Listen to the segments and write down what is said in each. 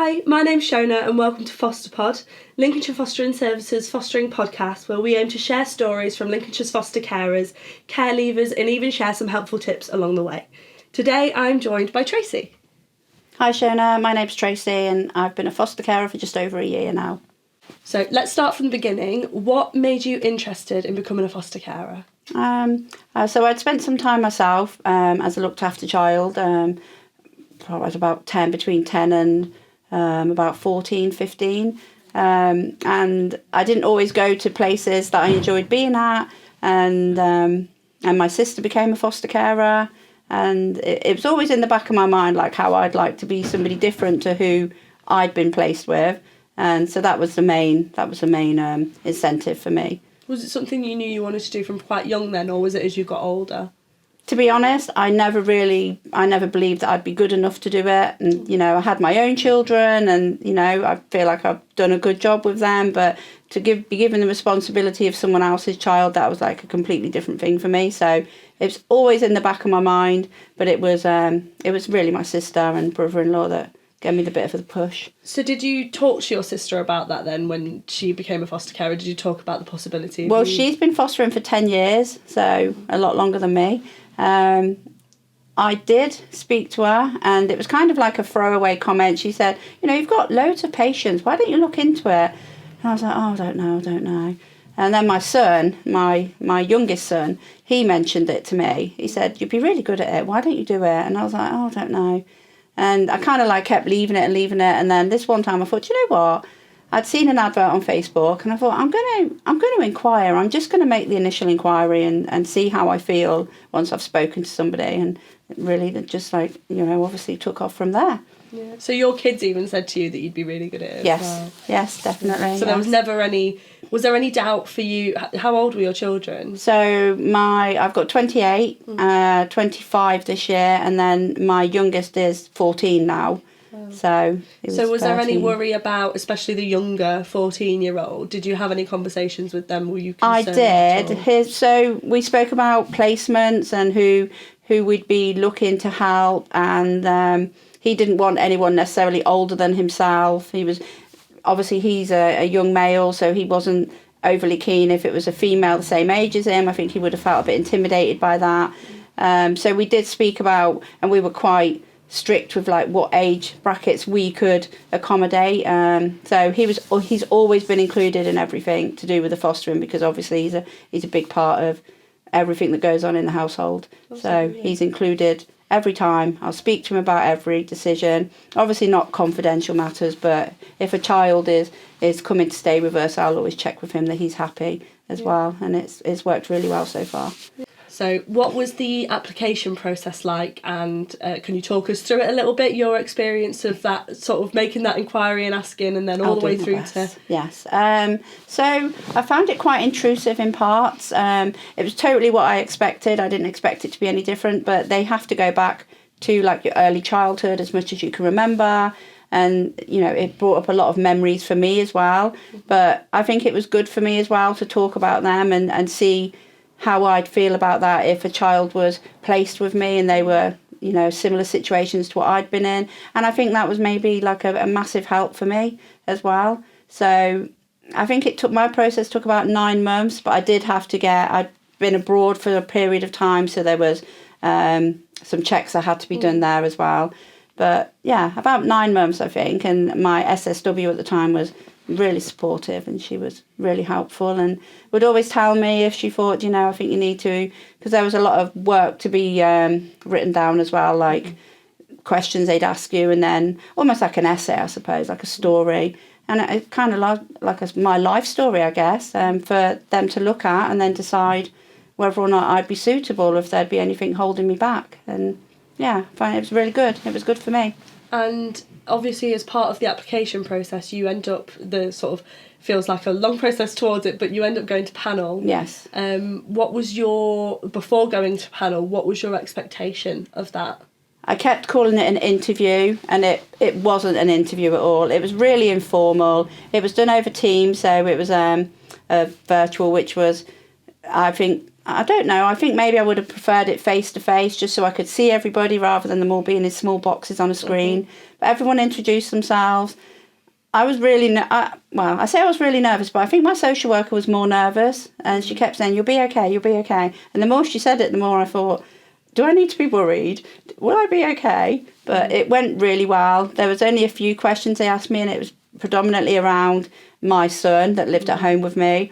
Hi, my name's Shona and welcome to FosterPod, Lincolnshire Fostering Services fostering podcast where we aim to share stories from Lincolnshire's foster carers, care leavers and even share some helpful tips along the way. Today I'm joined by Tracy. Hi Shona, my name's Tracy and I've been a foster carer for just over a year now. So let's start from the beginning. What made you interested in becoming a foster carer? So I'd spent some time myself as a looked after child. I was about 10, between 10 and about 14, 15. And I didn't always go to places that I enjoyed being at. And my sister became a foster carer. And it was always in the back of my mind, like how I'd like to be somebody different to who I'd been placed with. And so that was the main incentive for me. Was it something you knew you wanted to do from quite young then, or was it as you got older? To be honest, I never believed that I'd be good enough to do it. And, I had my own children and, I feel like I've done a good job with them. But to be given the responsibility of someone else's child, that was like a completely different thing for me. So it's always in the back of my mind. But it was really my sister and brother-in-law that gave me the bit of the push. So did you talk to your sister about that then when she became a foster carer? Did you talk about the possibility? Well, she's been fostering for 10 years, so a lot longer than me. I did speak to her and it was kind of like a throwaway comment. She said, you've got loads of patients. Why don't you look into it? And I was like, I don't know. And then my son, my youngest son, he mentioned it to me. He said, you'd be really good at it. Why don't you do it? And I was like, I don't know. And I kind of kept leaving it. And then this one time I thought, you know what? I'd seen an advert on Facebook and I thought, I'm going to inquire. I'm just going to make the initial inquiry and see how I feel once I've spoken to somebody. And it really just obviously took off from there. Yeah. So your kids even said to you that you'd be really good at it? Yes, as well. Yes, definitely. So there was never was there any doubt for you? How old were your children? So I've got 28, 25 this year, and then my youngest is 14 now. Wow. So was there any worry about, especially the younger 14-year-old? Did you have any conversations with them? Were you concerned? I did. So we spoke about placements and who we'd be looking to help, and he didn't want anyone necessarily older than himself. He's a young male, so he wasn't overly keen if it was a female the same age as him. I think he would have felt a bit intimidated by that. So we did speak about, and we were quite strict with what age brackets we could accommodate. So he's always been included in everything to do with the fostering, because obviously he's a big part of everything that goes on in the household. Absolutely. So he's included every time. I'll speak to him about every decision. Obviously not confidential matters, but if a child is coming to stay with us, I'll always check with him that he's happy as well. And it's worked really well so far. So what was the application process like, and can you talk us through it a little bit, your experience of that, sort of making that inquiry and asking, and then all the way through to... Yes. So I found it quite intrusive in parts. It was totally what I expected. I didn't expect it to be any different, but they have to go back to your early childhood as much as you can remember. And, it brought up a lot of memories for me as well. But I think it was good for me as well to talk about them and see how I'd feel about that if a child was placed with me and they were, similar situations to what I'd been in. And I think that was maybe a massive help for me as well. So I think my process took about 9 months, but I did have to I'd been abroad for a period of time, so there was some checks that had to be done there as well. But yeah, about 9 months, I think. And my SSW at the time was really supportive, and she was really helpful and would always tell me if she thought, I think you need to, because there was a lot of work to be written down as well, questions they'd ask you, and then almost like an essay, I suppose, like a story. And it kind of my life story, I guess, for them to look at and then decide whether or not I'd be suitable, if there'd be anything holding me back. And yeah, I find it was really good. It was good for me. And obviously, as part of the application process, you end up, the sort of, feels like a long process towards it, but you end up going to panel. Yes. What was before going to panel, what was your expectation of that? I kept calling it an interview, and it wasn't an interview at all. It was really informal. It was done over Teams, so it was a virtual, which was, I think, I don't know. I think maybe I would have preferred it face to face, just so I could see everybody rather than them all being in small boxes on a screen. But everyone introduced themselves. I was really, I say I was really nervous, but I think my social worker was more nervous, and she kept saying, "You'll be okay, you'll be okay." And the more she said it, the more I thought, do I need to be worried? Will I be okay? But it went really well. There was only a few questions they asked me, and it was predominantly around my son that lived at home with me,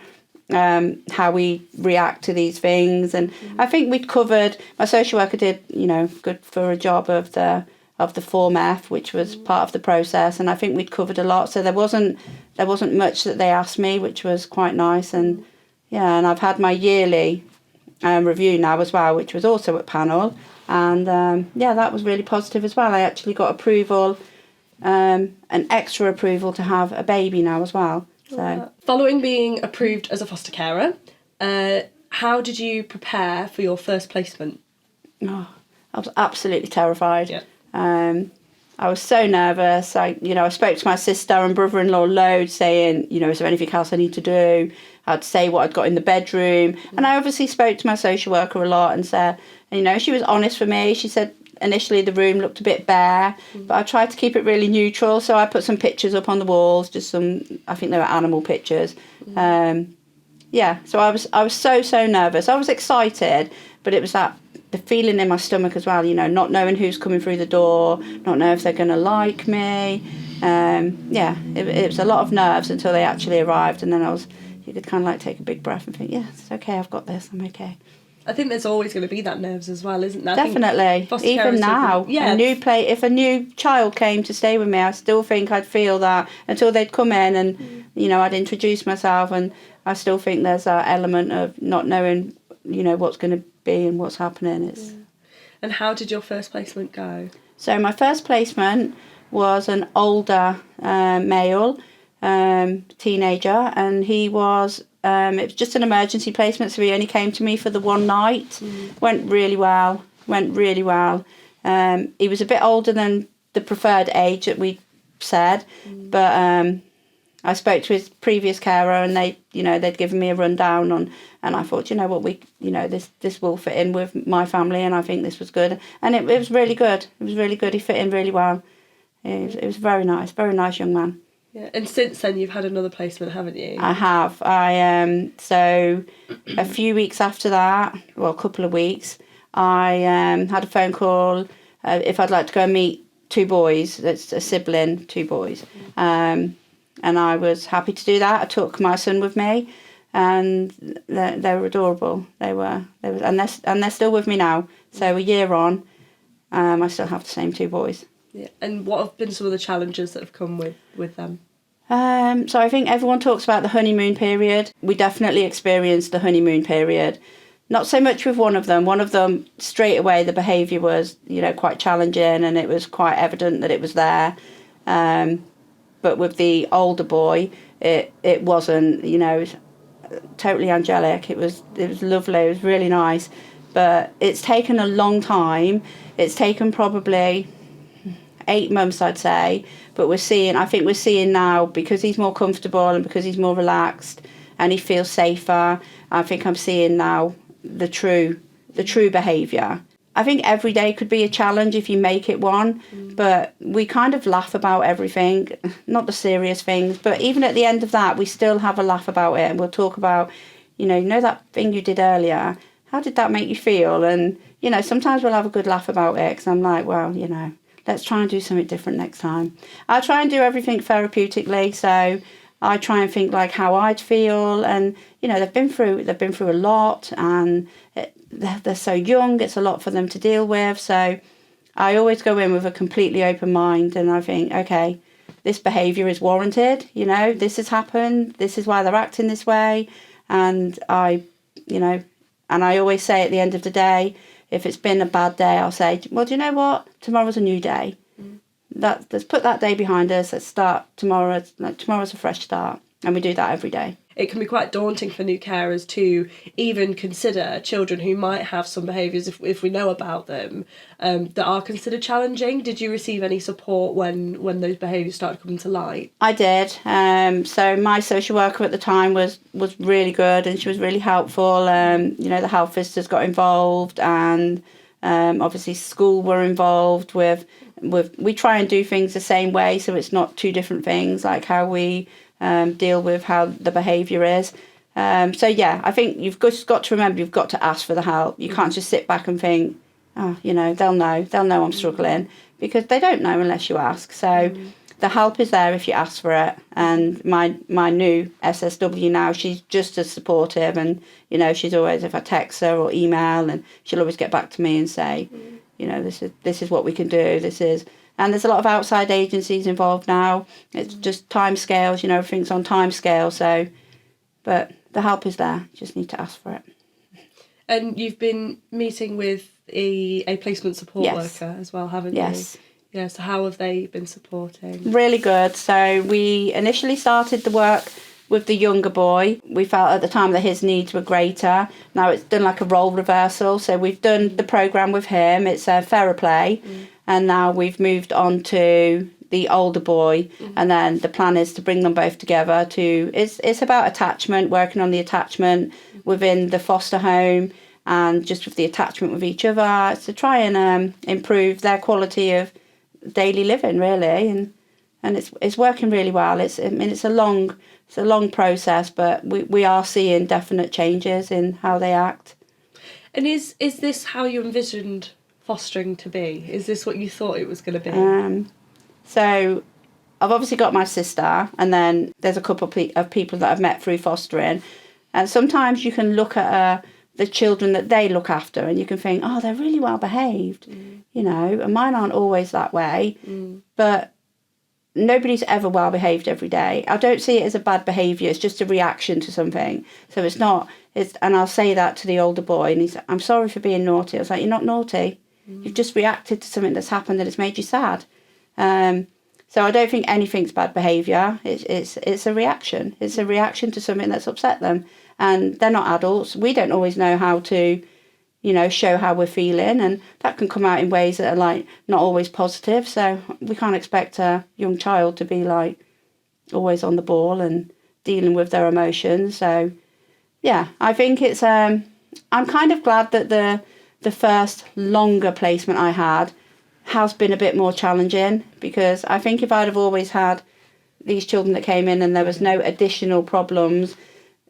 how we react to these things. And I think we'd covered, my social worker did, good for a job of the Form F, which was part of the process, and I think we'd covered a lot. So there wasn't much that they asked me, which was quite nice. And and I've had my yearly review now as well, which was also at panel, and that was really positive as well. I actually got approval, an extra approval to have a baby now as well. So following being approved as a foster carer, how did you prepare for your first placement? I was absolutely terrified. Yeah. I was so nervous. I spoke to my sister and brother-in-law loads, saying, is there anything else I need to do? I'd say what I'd got in the bedroom. And I obviously spoke to my social worker a lot and said, she was honest with me. She said initially the room looked a bit bare, but I tried to keep it really neutral. So I put some pictures up on the walls, just some, I think they were animal pictures. So I was so nervous. I was excited, but it was the feeling in my stomach as well, not knowing who's coming through the door, not knowing if they're going to like me. It was a lot of nerves until they actually arrived, and then you could kind of like take a big breath and think, yeah, it's okay, I've got this, I'm okay. I think there's always going to be that nerves as well, isn't there? Definitely. Even now, if a new child came to stay with me, I still think I'd feel that until they'd come in and, I'd introduce myself, and I still think there's that element of not knowing, what's going to be and what's happening. And how did your first placement go? So my first placement was an older male teenager, and he was it was just an emergency placement, so he only came to me for the one night. Went really well. He was a bit older than the preferred age that we said, but I spoke to his previous carer, and they'd given me a rundown on, and I thought, this will fit in with my family, and I think this was good, and it was really good. It was really good. He fit in really well. It was very nice young man. Yeah, and since then you've had another placement, haven't you? I have. So a few weeks after that, well, a couple of weeks, I had a phone call if I'd like to go and meet two boys. That's a sibling, two boys. And I was happy to do that. I took my son with me, and they were adorable. They were, and they're still with me now. So a year on, I still have the same two boys. Yeah. And what have been some of the challenges that have come with them? So I think everyone talks about the honeymoon period. We definitely experienced the honeymoon period. Not so much with one of them. One of them, straight away, the behaviour was, quite challenging, and it was quite evident that it was there. But with the older boy, it wasn't, it was totally angelic. It was lovely. It was really nice. But it's taken a long time. It's taken probably 8 months, I'd say. But I think we're seeing now, because he's more comfortable and because he's more relaxed and he feels safer, I think I'm seeing now the true behaviour. I think every day could be a challenge if you make it one, but we kind of laugh about everything, not the serious things, but even at the end of that, we still have a laugh about it, and we'll talk about, that thing you did earlier, how did that make you feel? And, sometimes we'll have a good laugh about it, because I'm like, well, let's try and do something different next time. I try and do everything therapeutically, so I try and think like how I'd feel, and, they've been through a lot, and they're so young, it's a lot for them to deal with. So I always go in with a completely open mind, and I think, okay, this behaviour is warranted, this has happened, this is why they're acting this way. And I always say at the end of the day, if it's been a bad day, I'll say, well, do you know what? Tomorrow's a new day. Let's put that day behind us. Let's start tomorrow. Tomorrow's a fresh start. And we do that every day. It can be quite daunting for new carers to even consider children who might have some behaviours, if we know about them, that are considered challenging. Did you receive any support when those behaviours started coming to light? I did. So my social worker at the time was really good, and she was really helpful. The health visitors got involved, and obviously school were involved with. We try and do things the same way, so it's not two different things, like how we deal with how the behaviour is. I think you've just got to remember, you've got to ask for the help. You can't just sit back and think, oh, they'll know I'm struggling, because they don't know unless you ask. So the help is there if you ask for it. And my new SSW now, she's just as supportive, and she's always, if I text her or email, and she'll always get back to me and say, this is what we can do. And there's a lot of outside agencies involved now. It's just time scales, everything's on time scale. So, but the help is there. You just need to ask for it. And you've been meeting with a placement support worker as well, haven't you? Yes. Yeah, so how have they been supporting? Really good. So we initially started the work with the younger boy. We felt at the time that his needs were greater. Now it's done like a role reversal. So we've done the programme with him. It's a Theraplay. And now we've moved on to the older boy. And then the plan is to bring them both together it's about attachment, working on the attachment within the foster home, and just with the attachment with each other, to try and improve their quality of daily living, really. And it's working really well. It's a long process, but we are seeing definite changes in how they act. And is this how you envisioned fostering to be? Is this what you thought it was going to be? So I've obviously got my sister, and then there's a couple of people that I've met through fostering, and sometimes you can look at the children that they look after, and you can think, oh, they're really well behaved, and mine aren't always that way. But nobody's ever well behaved every day. I don't see it as a bad behaviour. It's just a reaction to something. So it's not. And I'll say that to the older boy, and he's, I'm sorry for being naughty. I was like, you're not naughty. You've just reacted to something that's happened that has made you sad. So I don't think anything's bad behaviour. It's a reaction. It's a reaction to something that's upset them, and they're not adults. We don't always know how to, show how we're feeling, and that can come out in ways that are like not always positive. So we can't expect a young child to be like always on the ball and dealing with their emotions. So yeah, I think it's I'm kind of glad that the first longer placement I had has been a bit more challenging, because I think if I'd have always had these children that came in and there was no additional problems,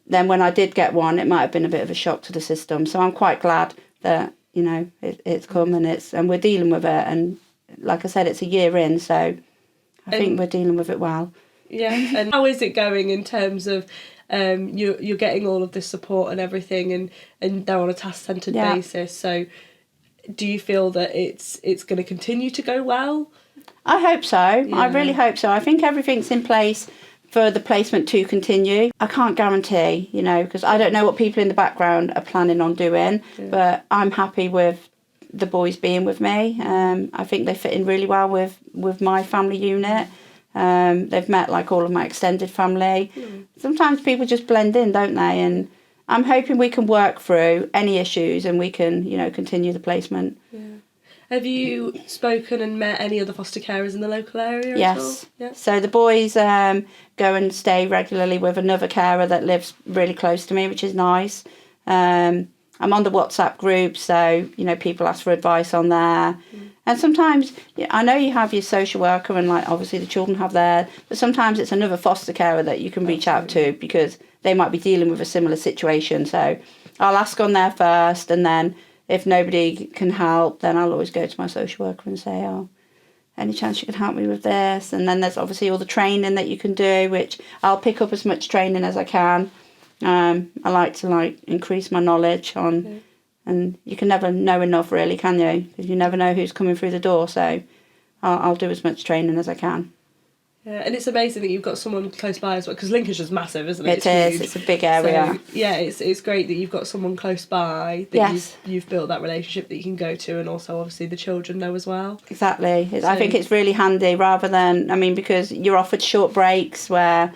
then when I did get one, it might have been a bit of a shock to the system. So I'm quite glad that, it's come and we're dealing with it. And like I said, it's a year in, so I think we're dealing with it well. Yeah. And how is it going in terms of you're getting all of this support and everything, and they're on a task-centred basis? So do you feel that it's going to continue to go well? I hope so. Yeah. I really hope so. I think everything's in place for the placement to continue. I can't guarantee, because I don't know what people in the background are planning on doing, but I'm happy with the boys being with me. I think they fit in really well with my family unit. They've met like all of my extended family. Sometimes people just blend in, don't they? And I'm hoping we can work through any issues and we can, continue the placement. Yeah. Have you spoken and met any other foster carers in the local area yes. at all? Yeah. So the boys go and stay regularly with another carer that lives really close to me, which is nice. I'm on the WhatsApp group, so, people ask for advice on there. And sometimes, I know you have your social worker and, obviously the children have theirs, but sometimes it's another foster carer that you can reach out to, because they might be dealing with a similar situation. So I'll ask on there first, and then if nobody can help, then I'll always go to my social worker and say, oh, any chance you can help me with this? And then there's obviously all the training that you can do, which I'll pick up as much training as I can. I like to increase my knowledge on, and you can never know enough, really, can you? Because you never know who's coming through the door. So I'll do as much training as I can. Yeah, and it's amazing that you've got someone close by as well, because Lincolnshire's massive, isn't it? It is. It's a big area. So, yeah, it's great that you've got someone close by, that you've built that relationship that you can go to, and also obviously the children know as well. Exactly. I think it's really handy, rather than, because you're offered short breaks where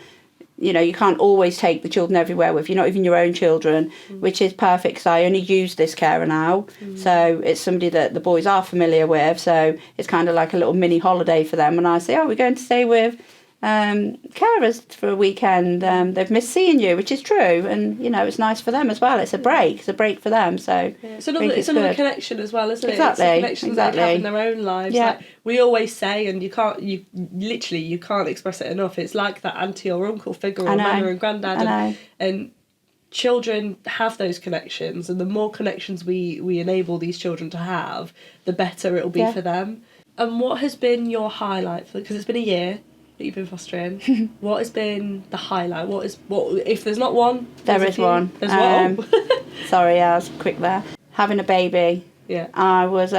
you know, you can't always take the children everywhere with you, not even your own children, which is perfect because I only use this carer now. So it's somebody that the boys are familiar with. So it's kind of like a little mini holiday for them. And I say, oh, we're going to stay with carers for a weekend. They've missed seeing you, which is true. And, you know, it's nice for them as well. It's a break. It's a break for them. So it's another connection as well, isn't it? Exactly. It's a connection that they have in their own lives. Yeah. Like we always say, and you can't express it enough. It's like that auntie or uncle figure or nana and granddad. And children have those connections, and the more connections we enable these children to have, the better it'll be for them. And what has been your highlight? Because it's been a year that you've been fostering. What has been the highlight? What if there's not one? There is one. There's one. Sorry, I was quick there. Having a baby. Yeah. I was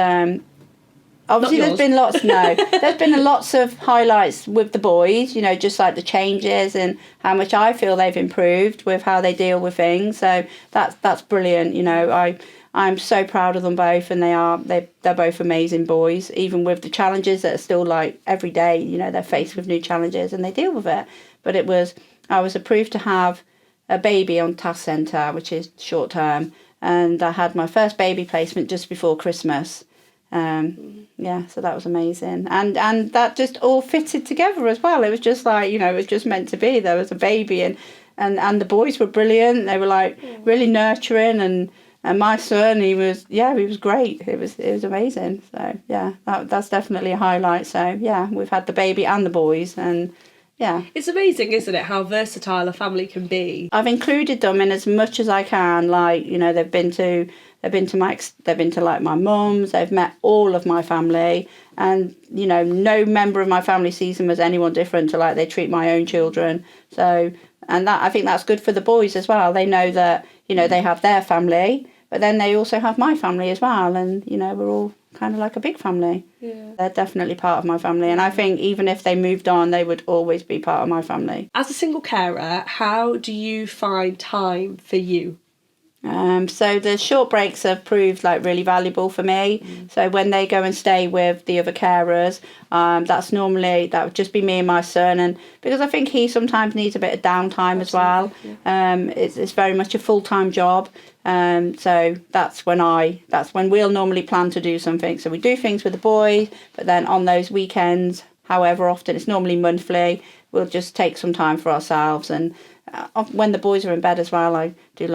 obviously there's been lots there's been lots of highlights with the boys, you know, just like the changes and how much I feel they've improved with how they deal with things. So that's brilliant, you know. I'm so proud of them both, and they're both amazing boys, even with the challenges that are still like every day, you know, they're faced with new challenges and they deal with it. But I was approved to have a baby on Task Centre, which is short term, and I had my first baby placement just before Christmas. So that was amazing, and that just all fitted together as well. It was just like, you know, it was just meant to be. There was a baby, and the boys were brilliant. They were like really nurturing, and my son, he was great. It was amazing. So yeah, that's definitely a highlight. So yeah, we've had the baby and the boys, and yeah, it's amazing, isn't it, how versatile a family can be. I've included them in as much as I can. Like, you know, they've been to like my mum's. They've met all of my family, and you know, no member of my family sees them as anyone different to like they treat my own children. So, and that, I think that's good for the boys as well. They know that, you know, they have their family, but then they also have my family as well, and you know, we're all kind of like a big family. Yeah. They're definitely part of my family, and I think even if they moved on, they would always be part of my family. As a single carer, how do you find time for you? So the short breaks have proved like really valuable for me. So when they go and stay with the other carers, that would just be me and my son, and because I think he sometimes needs a bit of downtime as well. It's very much a full-time job. So that's when we'll normally plan to do something. So we do things with the boys, but then on those weekends, however often, it's normally monthly, we'll just take some time for ourselves. And when the boys are in bed as well, I do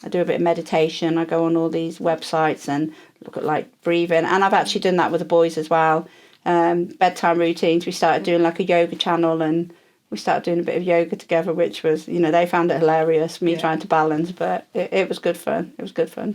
I do a bit of meditation. I go on all these websites and look at like breathing, and I've actually done that with the boys as well. Bedtime routines, we started doing like a yoga channel, and we started doing a bit of yoga together, which was, you know, they found it hilarious, me trying to balance, but it was good fun. It was good fun.